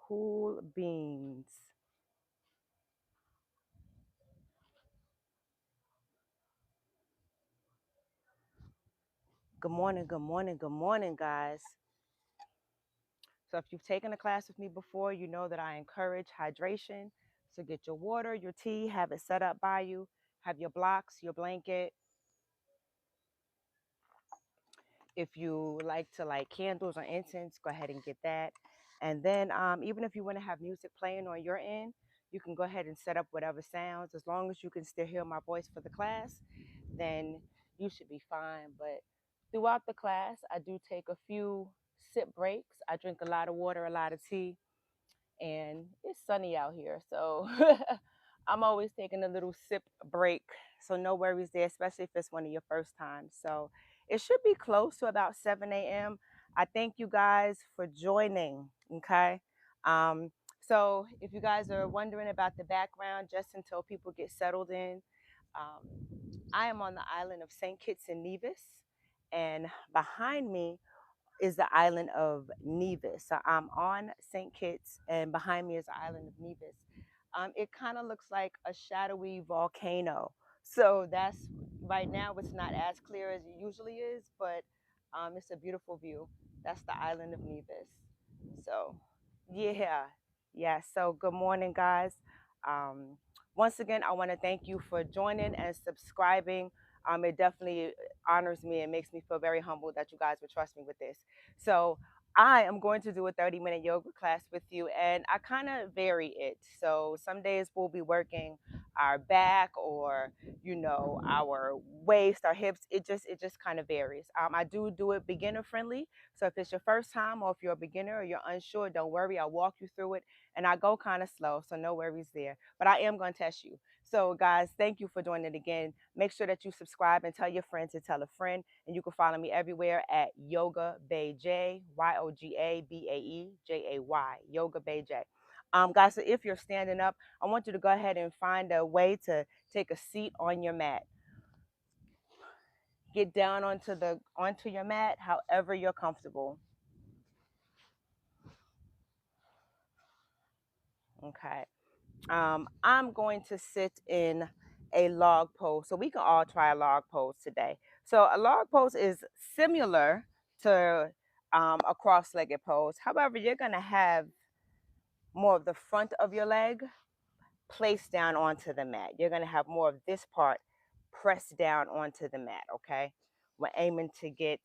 cool beans. Good morning, good morning, good morning, guys. So, if you've taken a class with me before, you know that I encourage hydration. So, get your water, your tea, have it set up by you, have your blocks, your blanket. If you like to light candles or incense, go ahead and get that. And then, even if you want to have music playing on your end, you can go ahead and set up whatever sounds. As long as you can still hear my voice for the class, then you should be fine. But throughout the class, I do take a few sip breaks. I drink a lot of water, a lot of tea, and it's sunny out here. So I'm always taking a little sip break. So no worries there, especially if it's one of your first times. So it should be close to about 7 a.m. I thank you guys for joining. Okay. Um, so if you guys are wondering about the background, just until people get settled in, um, I am on the island of St. Kitts and Nevis. And behind me is the island of Nevis. So I'm on St. Kitts, and behind me is the island of Nevis. It kind of looks like a shadowy volcano. So that's right now. It's not as clear as it usually is, but it's a beautiful view. That's the island of Nevis. So yeah, yeah. So good morning, guys. Um, Once again, I want to thank you for joining and subscribing. It definitely honors me and makes me feel very humble that you guys would trust me with this. So I am going to do a 30-minute yoga class with you, and I kind of vary it. So some days we'll be working our back, or our waist, our hips. It just kind of varies. I do it beginner friendly. So if it's your first time, or if you're a beginner or you're unsure, don't worry. I'll walk you through it, and I go kind of slow, so no worries there. But I am going to test you. So, guys, thank you for joining it again. Make sure that you subscribe and tell your friends to tell a friend. And you can follow me everywhere at Yoga Bay J, YogaBaeJay, Yoga Bay J. Guys, so if you're standing up, I want you to go ahead and find a way to take a seat on your mat. Get down onto your mat, however you're comfortable. Okay. I'm going to sit in a log pose. So we can all try a log pose today. So a log pose is similar to a cross-legged pose. However, you're going to have more of the front of your leg placed down onto the mat. You're going to have more of this part pressed down onto the mat, okay? We're aiming to get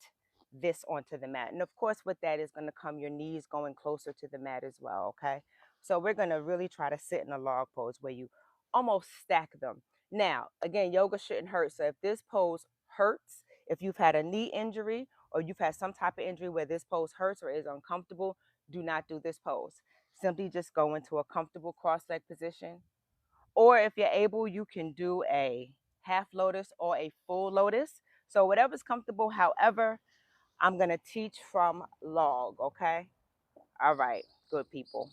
this onto the mat. And of course, with that is going to come your knees going closer to the mat as well, okay? So we're going to really try to sit in a log pose where you almost stack them. Now, again, yoga shouldn't hurt. So if this pose hurts, if you've had a knee injury or you've had some type of injury where this pose hurts or is uncomfortable, do not do this pose. Simply just go into a comfortable cross-leg position. Or if you're able, you can do a half lotus or a full lotus. So whatever's comfortable. However, I'm going to teach from log, okay? All right, good people.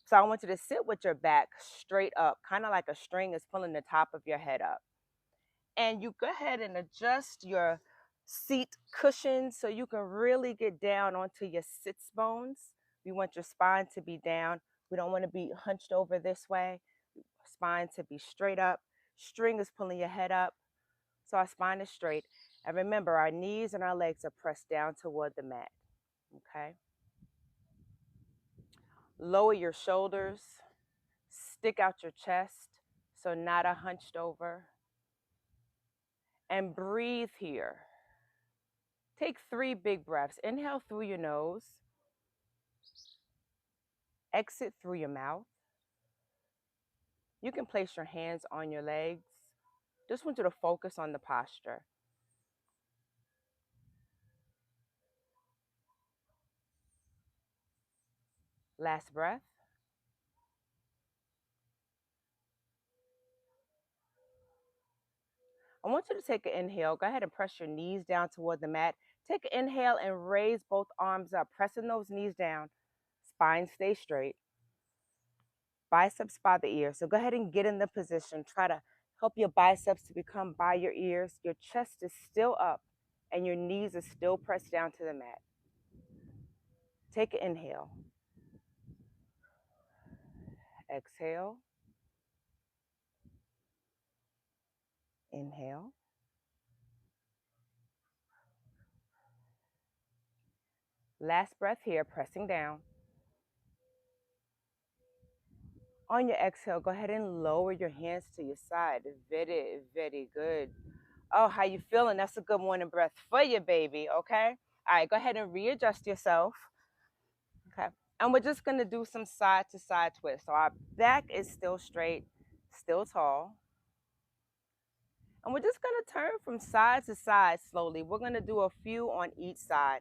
So I want you to sit with your back straight up, kind of like a string is pulling the top of your head up. And you go ahead and adjust your seat cushions so you can really get down onto your sits bones. We want your spine to be down. We don't want to be hunched over this way. Spine to be straight up. String is pulling your head up. So our spine is straight. And remember, our knees and our legs are pressed down toward the mat. Okay. Lower your shoulders. Stick out your chest. So not a hunched over. And breathe here. Take 3 big breaths. Inhale through your nose. Exit through your mouth. You can place your hands on your legs. Just want you to focus on the posture. Last breath. I want you to take an inhale. Go ahead and press your knees down toward the mat. Take an inhale and raise both arms up, pressing those knees down. Spine stay straight. Biceps by the ear. So go ahead and get in the position. Try to help your biceps to become by your ears. Your chest is still up and your knees are still pressed down to the mat. Take an inhale. Exhale. Inhale. Last breath here, pressing down. On your exhale, go ahead and lower your hands to your side. Very, very good. Oh, how you feeling? That's a good morning breath for you, baby, okay? All right, go ahead and readjust yourself, okay? And we're just going to do some side to side twists. So our back is still straight, still tall. And we're just going to turn from side to side slowly. We're going to do a few on each side.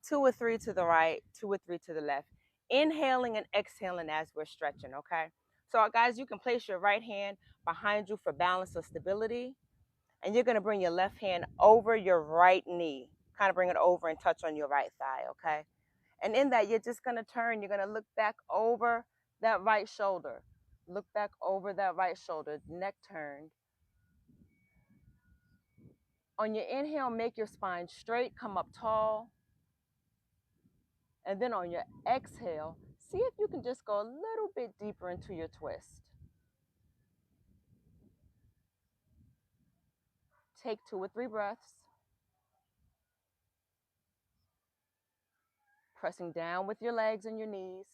2 or 3 to the right, 2 or 3 to the left. Inhaling and exhaling as we're stretching, okay? So guys, you can place your right hand behind you for balance or stability. And you're going to bring your left hand over your right knee. Kind of bring it over and touch on your right thigh, okay? And in that, you're just going to turn. You're going to look back over that right shoulder. Look back over that right shoulder, neck turned. On your inhale, make your spine straight, come up tall. And then on your exhale, see if you can just go a little bit deeper into your twist. Take 2 or 3 breaths. Pressing down with your legs and your knees.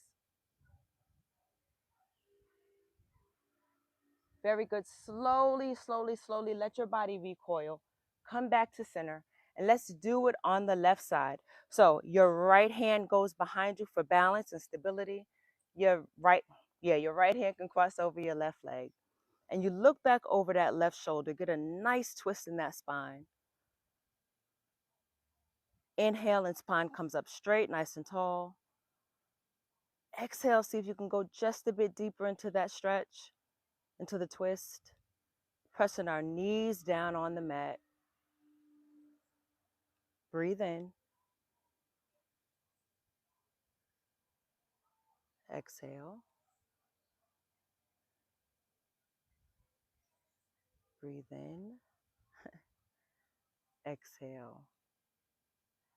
Very good. Slowly, slowly, slowly let your body recoil. Come back to center. And let's do it on the left side. So your right hand goes behind you for balance and stability. Your right hand can cross over your left leg. And you look back over that left shoulder. Get a nice twist in that spine. Inhale and spine comes up straight, nice and tall. Exhale, see if you can go just a bit deeper into that stretch, into the twist. Pressing our knees down on the mat. Breathe in. Exhale. Breathe in. Exhale.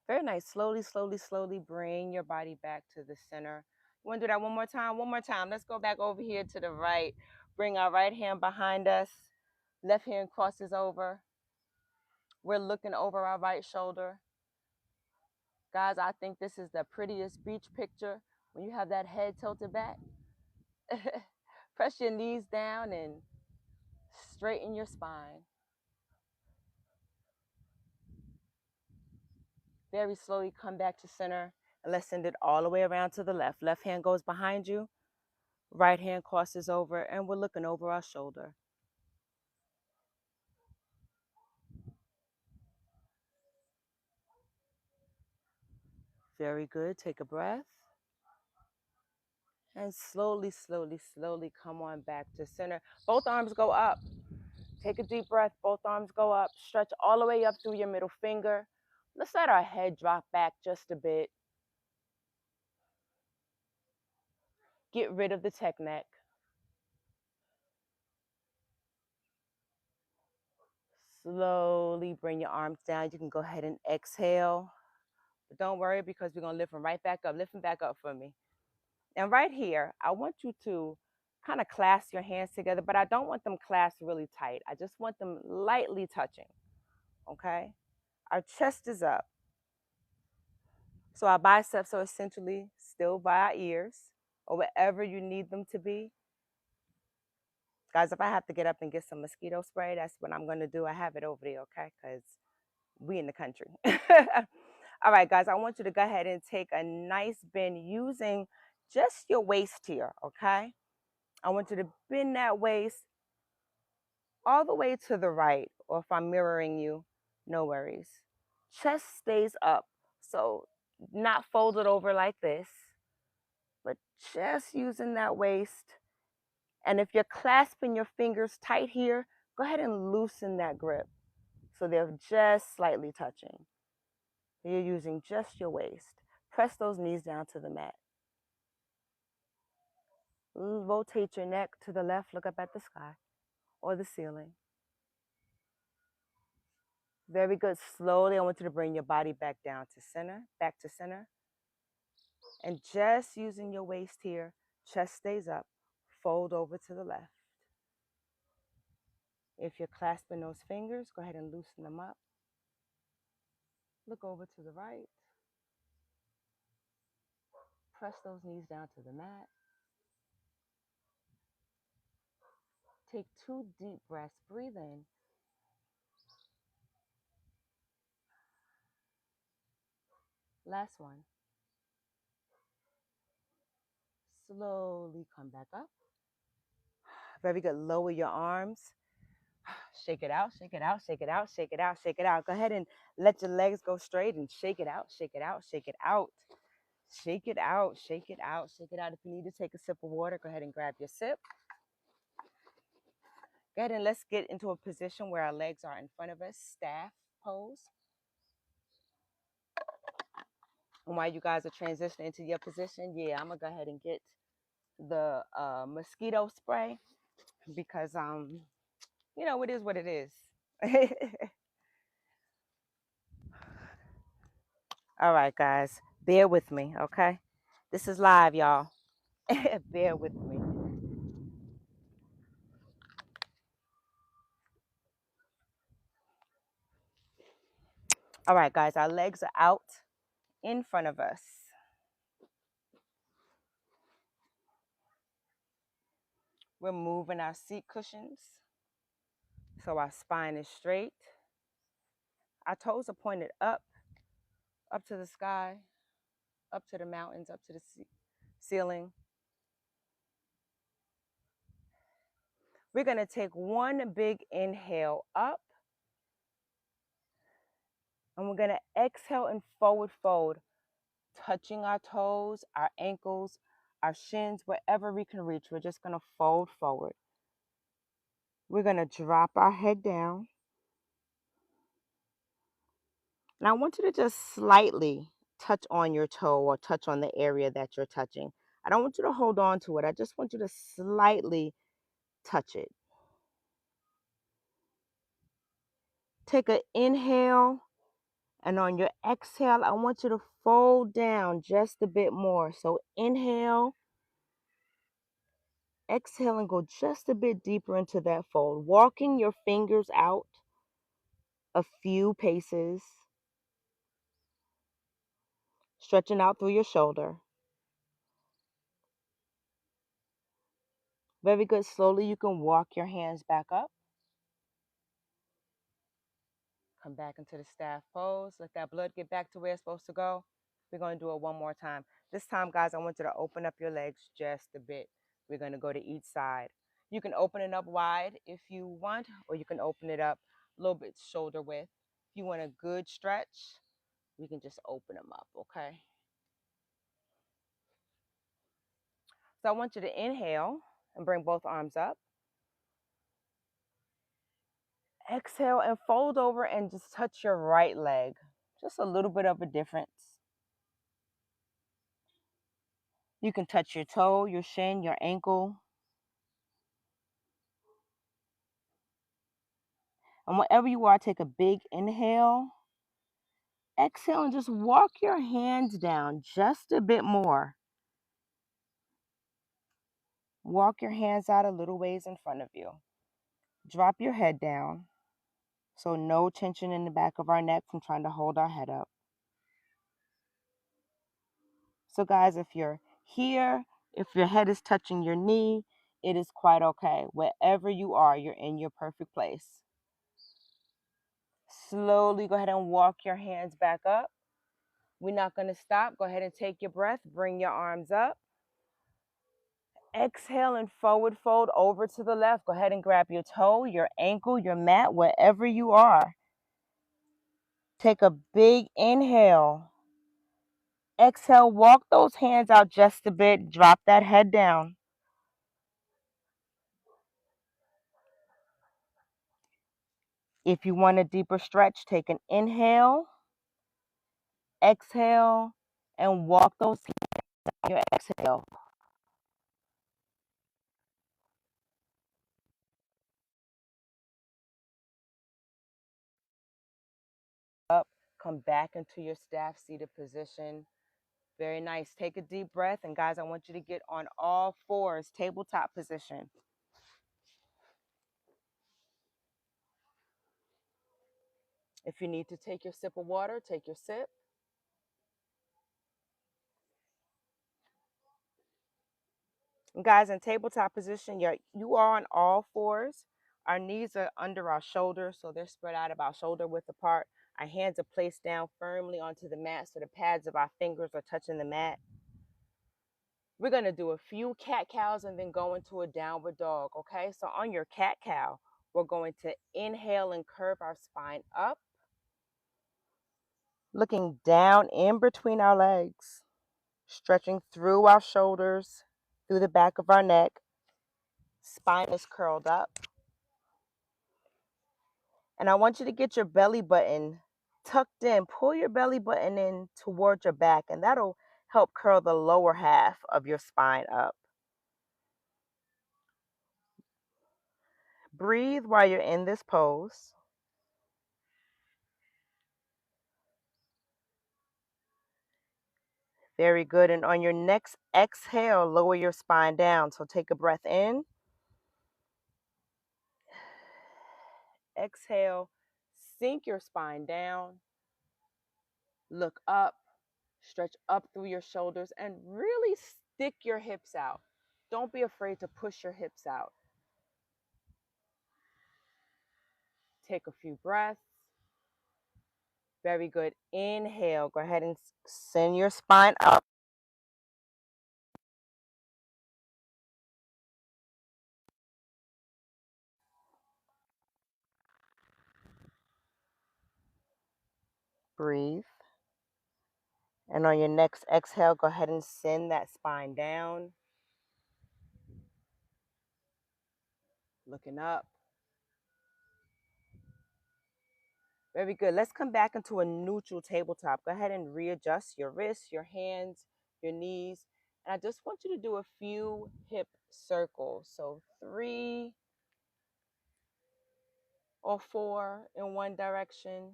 Very nice. Slowly, slowly, slowly bring your body back to the center. You want to do that one more time? One more time. Let's go back over here to the right. Bring our right hand behind us. Left hand crosses over. We're looking over our right shoulder. Guys, I think this is the prettiest beach picture when you have that head tilted back. Press your knees down and straighten your spine. Very slowly come back to center, and let's send it all the way around to the left. Left hand goes behind you, right hand crosses over, and we're looking over our shoulder. Very good. Take a breath. And slowly, slowly, slowly come on back to center. Both arms go up. Take a deep breath. Both arms go up. Stretch all the way up through your middle finger. Let's let our head drop back just a bit. Get rid of the tech neck. Slowly bring your arms down. You can go ahead and exhale. But don't worry, because we're going to lift them right back up. Lift them back up for me. And right here, I want you to kind of clasp your hands together, but I don't want them clasped really tight. I just want them lightly touching, okay? Our chest is up. So our biceps are essentially still by our ears or wherever you need them to be. Guys, if I have to get up and get some mosquito spray, that's what I'm going to do. I have it over there, okay? Because we in the country. All right, guys, I want you to go ahead and take a nice bend using just your waist here, okay? I want you to bend that waist all the way to the right, or if I'm mirroring you, no worries. Chest stays up, so not folded over like this, but just using that waist. And if you're clasping your fingers tight here, go ahead and loosen that grip so they're just slightly touching. You're using just your waist. Press those knees down to the mat. Rotate your neck to the left, look up at the sky or the ceiling. Very good. Slowly, I want you to bring your body back down to center, back to center. And just using your waist here, chest stays up, fold over to the left. If you're clasping those fingers, go ahead and loosen them up. Look over to the right. Press those knees down to the mat. Take 2 deep breaths. Breathe in. Last one. Slowly come back up. Very good. Lower your arms. Shake it out, shake it out, shake it out, shake it out, shake it out. Go ahead and let your legs go straight and shake it out, shake it out, shake it out. Shake it out, shake it out, shake it out. If you need to take a sip of water, go ahead and grab your sip. Go ahead and let's get into a position where our legs are in front of us, staff pose. And while you guys are transitioning into your position, yeah, I'm gonna go ahead and get the mosquito spray because you know, it is what it is. All right, guys, bear with me, okay? This is live, y'all. Bear with me. All right, guys, our legs are out in front of us. We're moving our seat cushions so our spine is straight. Our toes are pointed up to the sky, up to the mountains, up to the ceiling. We're going to take one big inhale up, and we're going to exhale and forward fold, touching our toes, our ankles, our shins, wherever we can reach. We're just going to fold forward. We're going to drop our head down. And I want you to just slightly touch on your toe or touch on the area that you're touching. I don't want you to hold on to it. I just want you to slightly touch it. Take an inhale, and on your exhale, I want you to fold down just a bit more. So inhale, exhale, and go just a bit deeper into that fold, walking your fingers out a few paces, stretching out through your shoulder. Very good. Slowly, you can walk your hands back up. Come back into the staff pose. Let that blood get back to where it's supposed to go. We're going to do it one more time. This time, guys, I want you to open up your legs just a bit. We're going to go to each side. You can open it up wide if you want, or you can open it up a little bit shoulder width. If you want a good stretch, we can just open them up, okay? So I want you to inhale and bring both arms up. Exhale and fold over and just touch your right leg. Just a little bit of a difference. You can touch your toe, your shin, your ankle. And wherever you are, take a big inhale. Exhale and just walk your hands down just a bit more. Walk your hands out a little ways in front of you. Drop your head down. So no tension in the back of our neck from trying to hold our head up. So guys, if you're here, if your head is touching your knee, it is quite okay. Wherever you are, you're in your perfect place. Slowly go ahead and walk your hands back up. We're not going to stop. Go ahead and take your breath. Bring your arms up. Exhale and forward fold over to the left. Go ahead and grab your toe, your ankle, your mat, wherever you are. Take a big inhale. Exhale, walk those hands out just a bit. Drop that head down. If you want a deeper stretch, take an inhale, exhale, and walk those hands out your exhale. Up, come back into your staff seated position. Very nice. Take a deep breath. And guys, I want you to get on all fours, tabletop position. If you need to take your sip of water, take your sip. And guys, in tabletop position, you are on all fours. Our knees are under our shoulders, so they're spread out about shoulder width apart. Our hands are placed down firmly onto the mat, so the pads of our fingers are touching the mat. We're going to do a few cat cows and then go into a downward dog, okay? So on your cat cow, we're going to inhale and curve our spine up, looking down in between our legs, stretching through our shoulders, through the back of our neck. Spine is curled up. And I want you to get your belly button tucked in. Pull your belly button in towards your back, and that'll help curl the lower half of your spine up. Breathe while you're in this pose. Very good. And on your next exhale, lower your spine down. So take a breath in. Exhale, sink your spine down. Look up, stretch up through your shoulders, and really stick your hips out. Don't be afraid to push your hips out. Take a few breaths. Very good. Inhale. Go ahead and send your spine up. Breathe. And on your next exhale, go ahead and send that spine down. Looking up. Very good. Let's come back into a neutral tabletop. Go ahead and readjust your wrists, your hands, your knees. And I just want you to do a few hip circles. So 3 or 4 in one direction,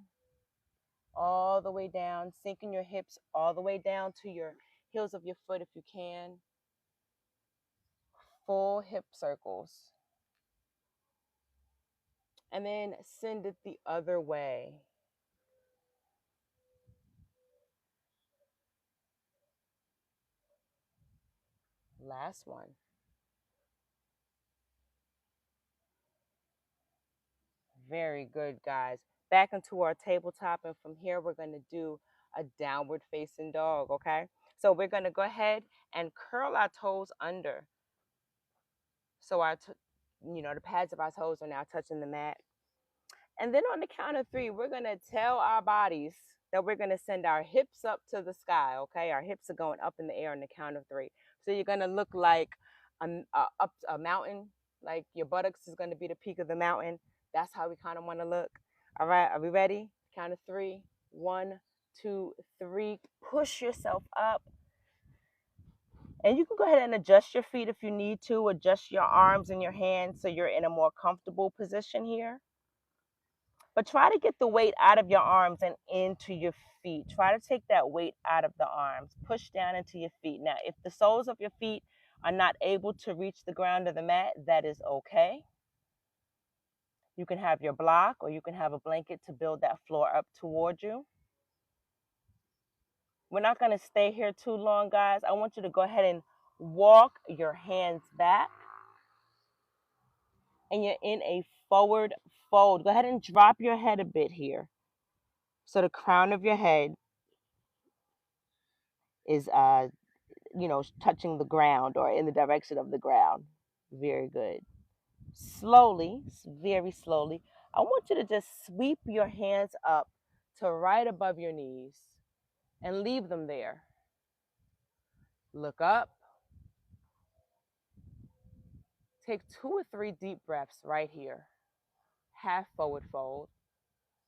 all the way down, sinking your hips all the way down to your heels of your foot if you can. Full hip circles. And then send it the other way. Last one. Very good, guys. Back into our tabletop, and from here we're going to do a downward facing dog, okay? So we're going to go ahead and curl our toes under. So the pads of our toes are now touching the mat. And then on the count of 3, we're going to tell our bodies that we're going to send our hips up to the sky, okay? Our hips are going up in the air on the count of 3. So you're going to look like up a mountain, like your buttocks is going to be the peak of the mountain. That's how we kind of want to look. All right, are we ready? Count of 3. 1, 2, 3. Push yourself up. And you can go ahead and adjust your feet if you need to. Adjust your arms and your hands so you're in a more comfortable position here. But try to get the weight out of your arms and into your feet. Try to take that weight out of the arms. Push down into your feet. Now, if the soles of your feet are not able to reach the ground of the mat, that is okay. You can have your block or you can have a blanket to build that floor up towards you. We're not going to stay here too long, guys. I want you to go ahead and walk your hands back. And you're in a forward fold. Go ahead and drop your head a bit here. So the crown of your head is touching the ground or in the direction of the ground. Very good. Slowly, very slowly, I want you to just sweep your hands up to right above your knees and leave them there. Look up. Take 2 or 3 deep breaths right here. Half forward fold.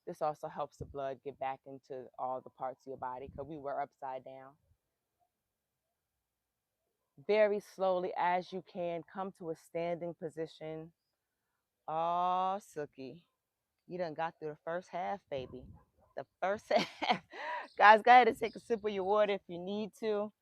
This also helps the blood get back into all the parts of your body because we were upside down. Very slowly as you can, come to a standing position. Oh, Suki, you done got through the first half, baby. The first half. Guys, go ahead and take a sip of your water if you need to.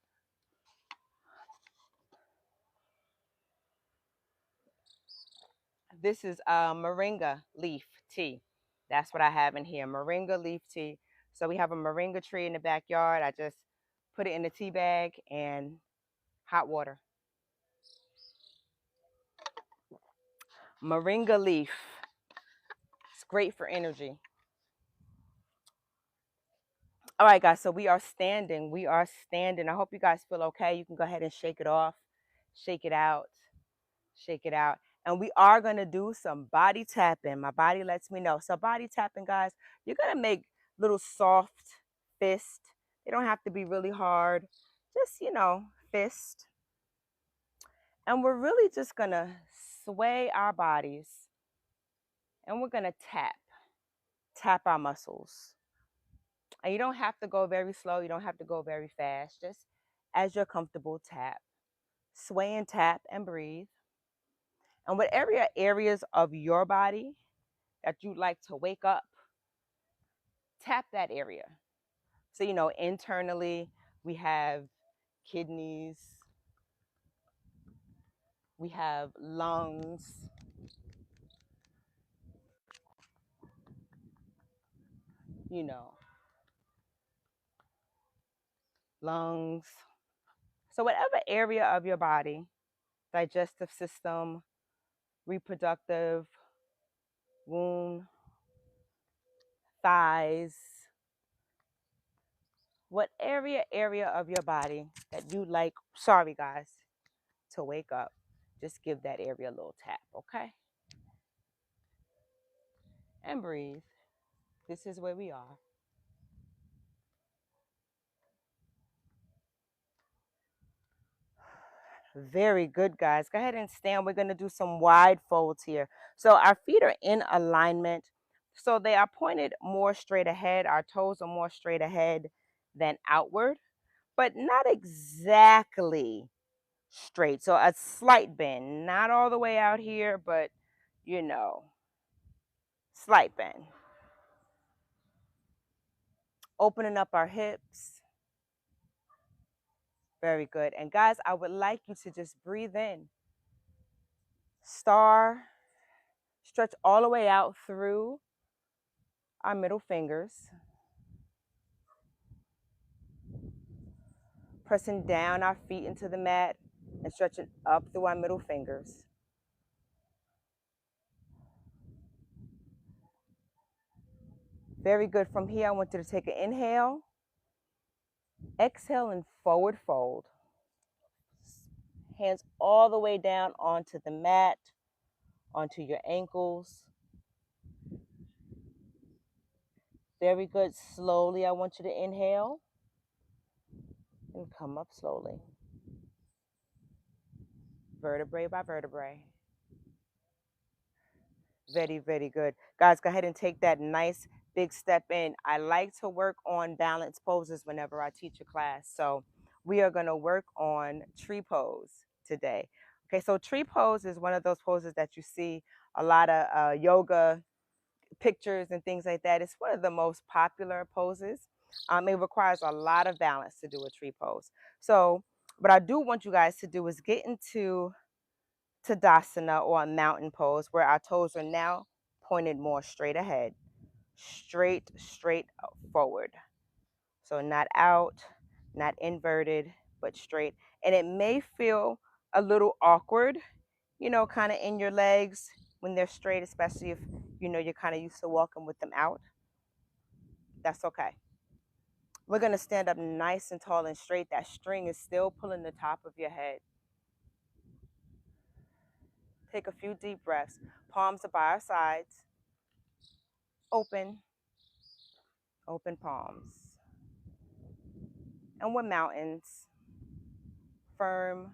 This is moringa leaf tea. That's what I have in here, moringa leaf tea. So we have a moringa tree in the backyard. I just put it in a tea bag and hot water. Moringa leaf. It's great for energy. All right, guys. So we are standing. We are standing. I hope you guys feel okay. You can go ahead and shake it off, shake it out, shake it out. And we are going to do some body tapping. My body lets me know. So body tapping, guys, you're going to make little soft fists. They don't have to be really hard. Just, fist. And we're really just going to sway our bodies. And we're going to tap our muscles. And you don't have to go very slow. You don't have to go very fast. Just as you're comfortable, tap. Sway and tap and breathe. And whatever areas of your body that you'd like to wake up, tap that area. So, internally, we have kidneys, we have lungs, you know, lungs. So, whatever area of your body, digestive system, reproductive, womb, thighs, what area of your body that you like, sorry guys, to wake up, just give that area a little tap, okay? And breathe. This is where we are. Very good, guys. Go ahead and stand. We're going to do some wide folds here. So our feet are in alignment. So they are pointed more straight ahead. Our toes are more straight ahead than outward, but not exactly straight. So a slight bend, not all the way out here, but slight bend. Opening up our hips. Very good. And guys, I would like you to just breathe in. Star. Stretch all the way out through our middle fingers. Pressing down our feet into the mat and stretching up through our middle fingers. Very good. From here, I want you to take an inhale. Exhale and forward fold. Hands all the way down onto the mat, onto your ankles. Very good. Slowly, I want you to inhale and come up slowly. Vertebrae by vertebrae. Very, very good. Guys, go ahead and take that nice big step in. I like to work on balance poses whenever I teach a class. So we are going to work on tree pose today. Okay, so tree pose is one of those poses that you see a lot of yoga pictures and things like that. It's one of the most popular poses. It requires a lot of balance to do a tree pose. So what I do want you guys to do is get into Tadasana, or a mountain pose, where our toes are now pointed more straight ahead, straight forward. So not out, not inverted, but straight. And it may feel a little awkward, kind of in your legs when they're straight, especially if, you're kind of used to walking with them out. That's okay. We're going to stand up nice and tall and straight. That string is still pulling the top of your head. Take a few deep breaths. Palms are by our sides. Open palms. And we're mountains. Firm,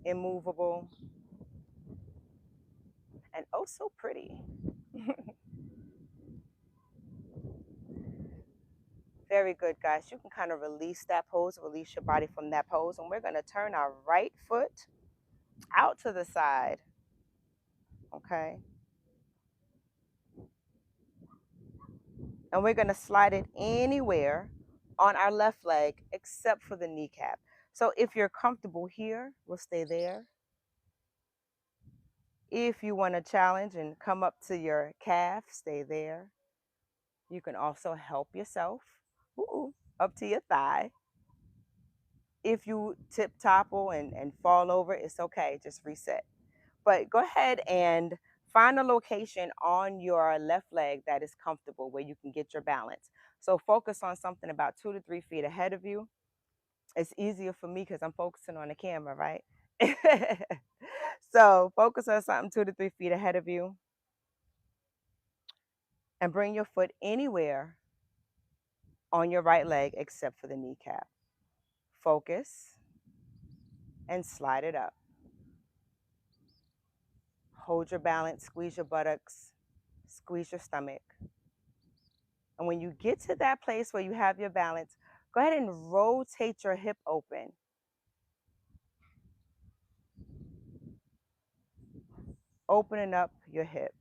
immovable, and oh so pretty. Very good, guys. You can kind of release that pose, release your body from that pose. And we're going to turn our right foot out to the side. Okay. And we're going to slide it anywhere on our left leg except for the kneecap. So if you're comfortable here, we'll stay there. If you want to challenge and come up to your calf, stay there. You can also help yourself up to your thigh. If you tip topple and fall over, it's okay. Just reset. But go ahead and find a location on your left leg that is comfortable where you can get your balance. So focus on something about 2 to 3 feet ahead of you. It's easier for me because I'm focusing on the camera, right? So focus on something 2 to 3 feet ahead of you and bring your foot anywhere on your right leg except for the kneecap. Focus and slide it up. Hold your balance, squeeze your buttocks, squeeze your stomach. And when you get to that place where you have your balance, go ahead and rotate your hip open. Opening up your hip.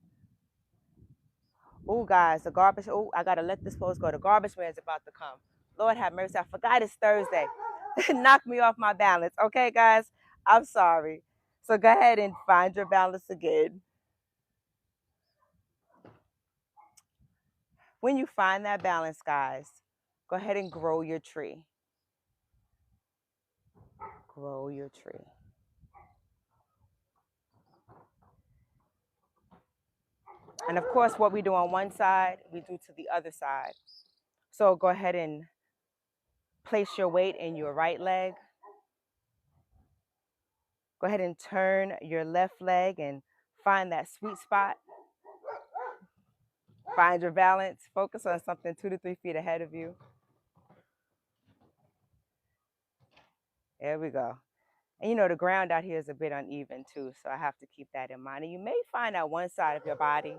Oh, guys, the garbage. Oh, I got to let this pose go. The garbage man is about to come. Lord have mercy. I forgot it's Thursday. Knock me off my balance. Okay, guys? I'm sorry. So go ahead and find your balance again. When you find that balance, guys, go ahead and grow your tree. Grow your tree. And of course, what we do on one side, we do to the other side. So go ahead and place your weight in your right leg. Go ahead and turn your left leg and find that sweet spot. Find your balance. Focus on something 2 to 3 feet ahead of you. There we go. And you know, the ground out here is a bit uneven too, so I have to keep that in mind. And you may find that one side of your body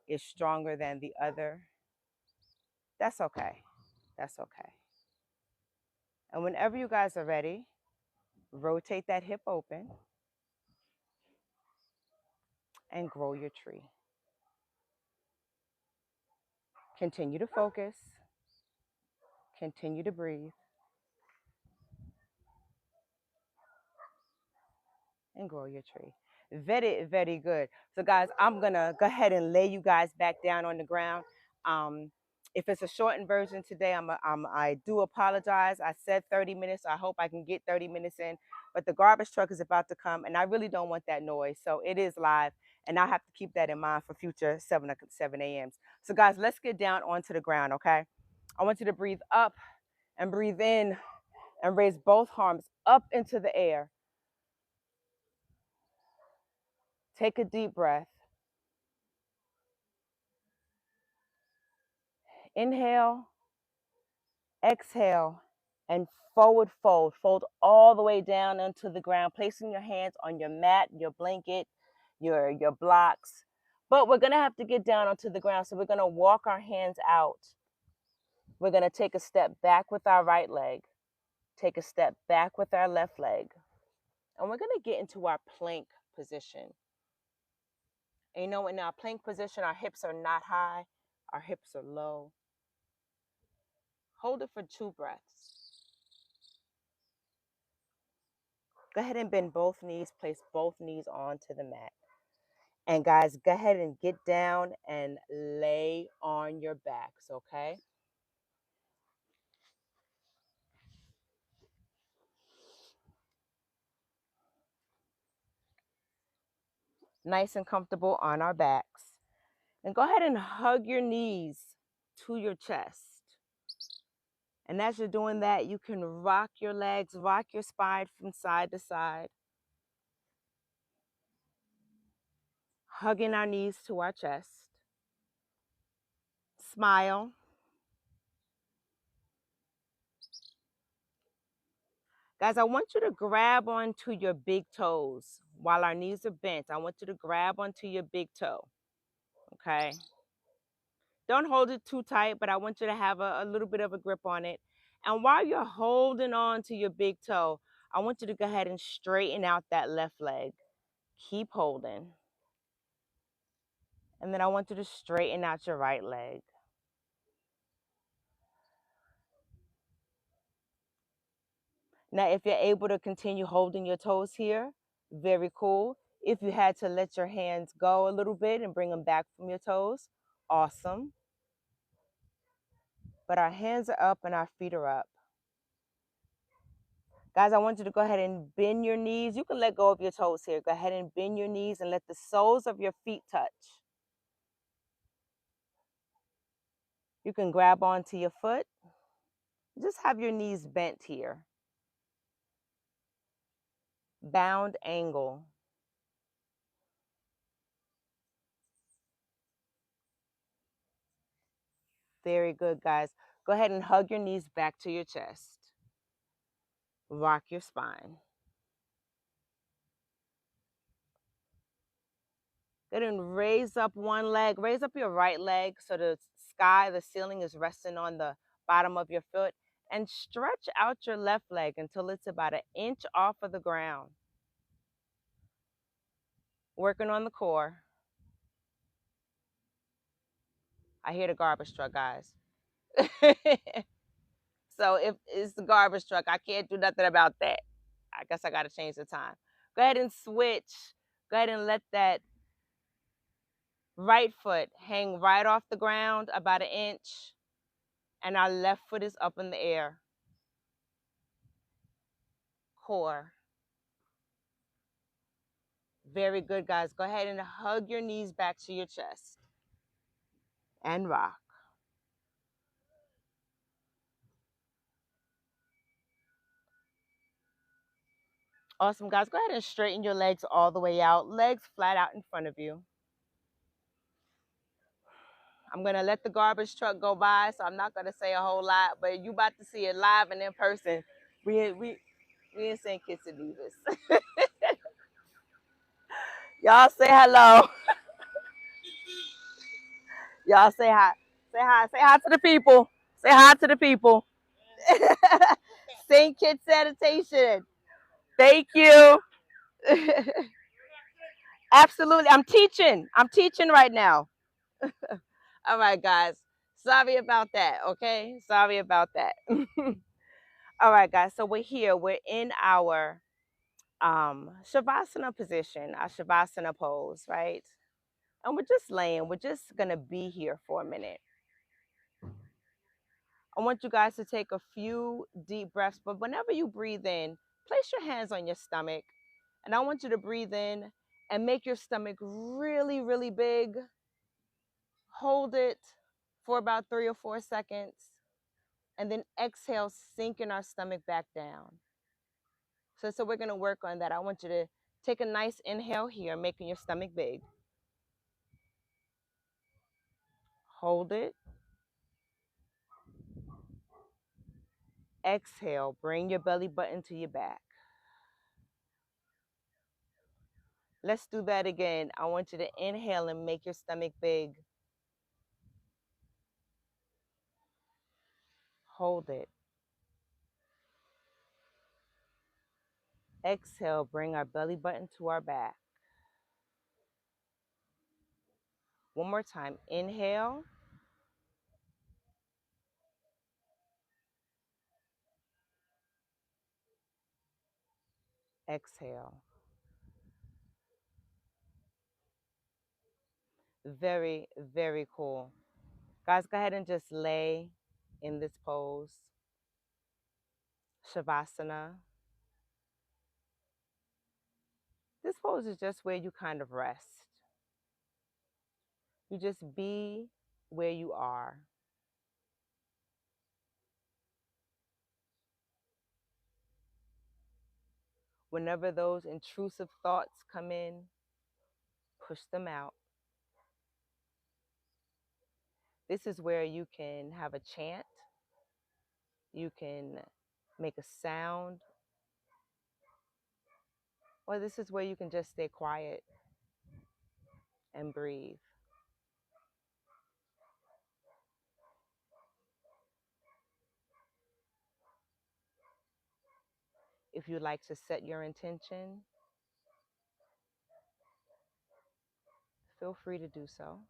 is stronger than the other. That's okay. That's okay. And whenever you guys are ready, rotate that hip open and grow your tree. Continue to focus. Continue to breathe and grow your tree. Very, very good. So, guys, I'm going to go ahead and lay you guys back down on the ground. If it's a shortened version today, I do apologize. I said 30 minutes. So I hope I can get 30 minutes in. But the garbage truck is about to come, and I really don't want that noise. So it is live, and I have to keep that in mind for future 7 a.m.s. So, guys, let's get down onto the ground, okay? I want you to breathe up and breathe in and raise both arms up into the air. Take a deep breath. Inhale, exhale, and forward fold. Fold all the way down into the ground, placing your hands on your mat, your blanket, your blocks. But we're going to have to get down onto the ground, so we're going to walk our hands out. We're going to take a step back with our right leg, take a step back with our left leg, and we're going to get into our plank position. And you know, in our plank position, our hips are not high, our hips are low. Hold it for 2 breaths. Go ahead and bend both knees, place both knees onto the mat. And guys, go ahead and get down and lay on your backs, okay? Nice and comfortable on our backs. And go ahead and hug your knees to your chest. And as you're doing that, you can rock your legs, rock your spine from side to side. Hugging our knees to our chest. Smile. Guys, I want you to grab onto your big toes while our knees are bent. I want you to grab onto your big toe, okay? Don't hold it too tight, but I want you to have a little bit of a grip on it. And while you're holding on to your big toe, I want you to go ahead and straighten out that left leg. Keep holding. And then I want you to straighten out your right leg. Now, if you're able to continue holding your toes here, very cool. If you had to let your hands go a little bit and bring them back from your toes, awesome. But our hands are up and our feet are up. Guys, I want you to go ahead and bend your knees. You can let go of your toes here. Go ahead and bend your knees and let the soles of your feet touch. You can grab onto your foot. Just have your knees bent here. Bound angle. Very good, guys. Go ahead and hug your knees back to your chest. Rock your spine. Go ahead and raise up one leg. Raise up your right leg so the sky, the ceiling is resting on the bottom of your foot. And stretch out your left leg until it's about an inch off of the ground. Working on the core. I hear the garbage truck, guys. So if it's the garbage truck, I can't do nothing about that. I guess I got to change the time. Go ahead and switch. Go ahead and let that right foot hang right off the ground about an inch. And our left foot is up in the air. Core. Very good, guys. Go ahead and hug your knees back to your chest. And rock. Awesome, guys. Go ahead and straighten your legs all the way out. Legs flat out in front of you. I'm going to let the garbage truck go by, so I'm not going to say a whole lot, but you about to see it live and in person. We in St Kitts and Nevis. Y'all say hello. Y'all say hi. Say hi. Say hi to the people. Say hi to the people. St. Kitts Sanitation. Thank you. Absolutely. I'm teaching. I'm teaching right now. All right, guys. Sorry about that, okay? Sorry about that. All right, guys. So we're here. We're in our Shavasana position, our Shavasana pose, right? And we're just laying. We're just going to be here for a minute. I want you guys to take a few deep breaths, but whenever you breathe in, place your hands on your stomach. And I want you to breathe in and make your stomach really, really big. Hold it for about 3 or 4 seconds. And then exhale, sinking our stomach back down. So we're going to work on that. I want you to take a nice inhale here, making your stomach big. Hold it. Exhale, bring your belly button to your back. Let's do that again. I want you to inhale and make your stomach big. Hold it. Exhale, bring our belly button to our back. One more time. Inhale. Exhale. Very, very cool. Guys, go ahead and just lay in this pose. Shavasana. This pose is just where you kind of rest. You just be where you are. Whenever those intrusive thoughts come in, push them out. This is where you can have a chant. You can make a sound. Or this is where you can just stay quiet and breathe. If you'd like to set your intention, feel free to do so.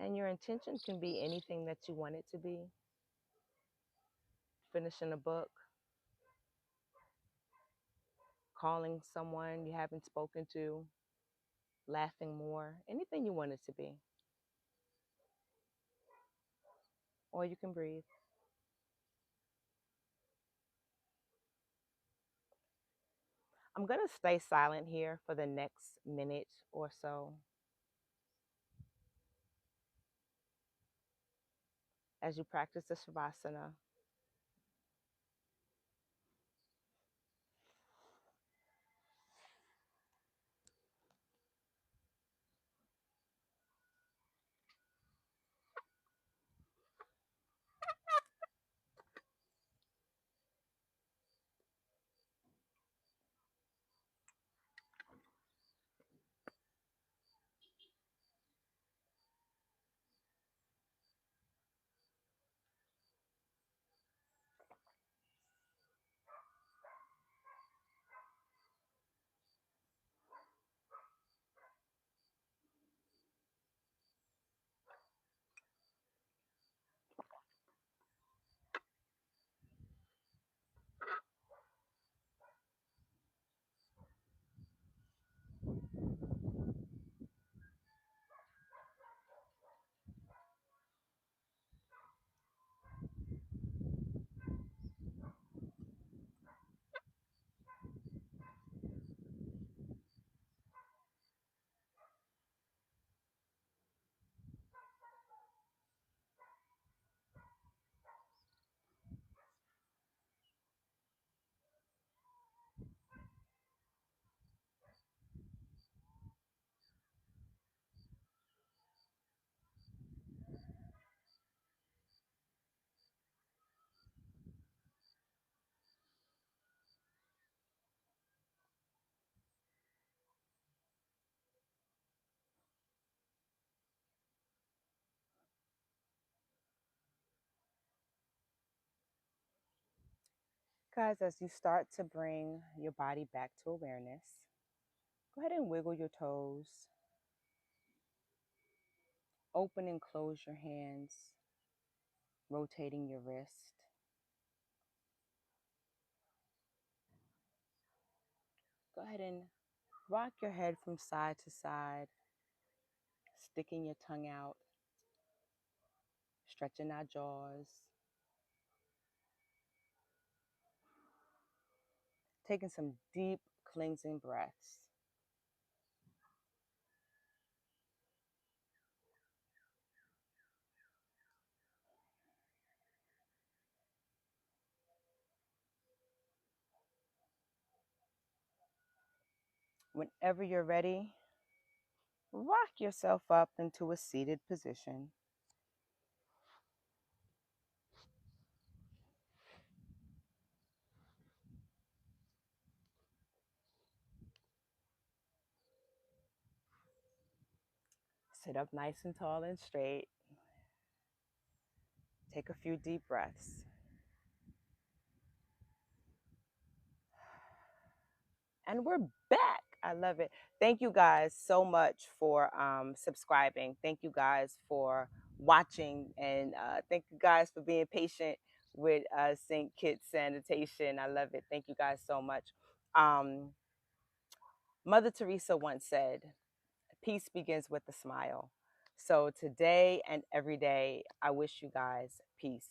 And your intention can be anything that you want it to be. finishing a book, calling someone you haven't spoken to, laughing more, anything you want it to be. Or you can breathe. I'm going to stay silent here for the next minute or so as you practice the Shavasana. Guys, as you start to bring your body back to awareness, go ahead and wiggle your toes, open and close your hands, rotating your wrist. Go ahead and rock your head from side to side, sticking your tongue out, stretching our jaws, taking some deep cleansing breaths. Whenever you're ready, rock yourself up into a seated position. Sit up nice and tall and straight. Take a few deep breaths. And we're back. I love it. Thank you guys so much for subscribing. Thank you guys for watching. And thank you guys for being patient with St. Kitts Sanitation. I love it. Thank you guys so much. Um, Mother Teresa once said, peace begins with a smile. So today and every day, I wish you guys peace.